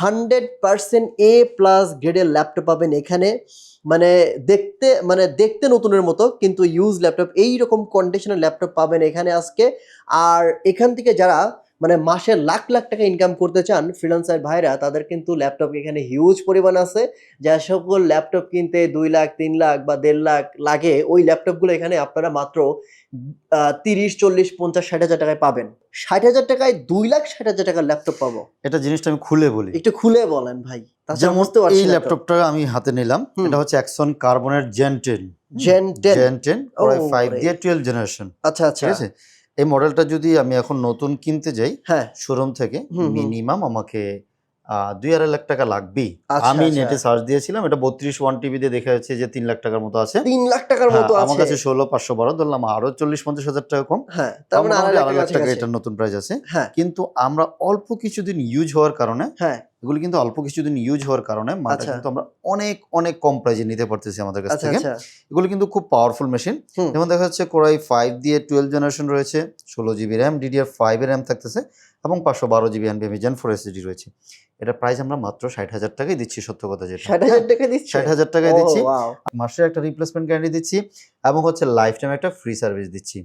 100% এ plus গ্রেডের laptop পাবেন এখানে। দেখতে নতুনের মতো, কিন্তু ইউজ ল্যাপটপ, এইরকম কন্ডিশনের ল্যাপটপ পাবেন এখানে আজকে। আর এখান থেকে যারা মাসে লাখ লাখ টাকা ইনকাম করতে চান ফ্রিল্যান্সার ভাইরা, তাদের কিন্তু ল্যাপটপ এখানে হিউজ পরিমাণ আছে। যা সকল ল্যাপটপ কিনতে 2 লাখ 3 লাখ বা 1.5 লাখ লাগে, ওই ল্যাপটপগুলো এখানে আপনারা মাত্র 30 40 50 60 হাজার টাকায় পাবেন। 60 হাজার টাকায় 2,60,000 টাকার ল্যাপটপ পাবো? এটা জিনিসটা আমি খুলে বলি, একটু খুলে বলেন ভাই। যেমন এই ল্যাপটপটা আমি হাতে নিলাম, এটা হচ্ছে অ্যাক্সন কার্বনের জেন 10 কোরাই 5 দিয়ে 12 জেনারেশন। আচ্ছা আচ্ছা, ঠিক আছে। এই মডেলটা যদি আমি এখন নতুন কিনতে যাই হ্যাঁ শোরুম থেকে, মিনিমাম আমাকে 2-2.5 লাখ টাকা লাগবেই। আচ্ছা, আমি আচ্ছা। নেটে সার্চ দিয়েছিলাম, এটা 32 1 টিবি দিয়ে দেখা যাচ্ছে যে 3 লাখ টাকার মতো আছে। 3 লাখ টাকার মতো আছে আমার কাছে 16,512 ধরলাম, আরো 40-50 হাজার টাকা কম। হ্যাঁ, তার মানে 2.5 লাখ টাকা কাছাকাছি। এটার নতুন প্রাইস আছে। হ্যাঁ কিন্তু আমরা অল্প কিছুদিন ইউজ হওয়ার কারণে, হ্যাঁ এগুলো কিন্তু অল্প কিছুদিন ইউজ হওয়ার কারণে মালটা আচ্ছা। কিন্তু আমরা অনেক অনেক কম প্রাইসে নিতে পারতেছি আমাদের কাছ আচ্ছা থেকে। আচ্ছা, এগুলো কিন্তু খুব পাওয়ারফুল মেশিন। যেমন দেখা যাচ্ছে কোরাই 5 দিয়ে 12 জেনারেশন রয়েছে, 16 জিবি র্যাম, DDR5 এর র্যাম থাকতেছে এবং 512 জিবি NVMe Gen 4 SSD রয়েছে। এটা প্রাইস আমরা মাত্র 60,000 টাকায় দিচ্ছি, সত্য কথা যেটা। 60,000 টাকা দিচ্ছে? 60,000 টাকায় দিচ্ছি। ওয়াও। মাসে একটা রিপ্লেসমেন্ট গ্যারান্টি দিচ্ছি এবং হচ্ছে লাইফ টাইম একটা ফ্রি সার্ভিস দিচ্ছি।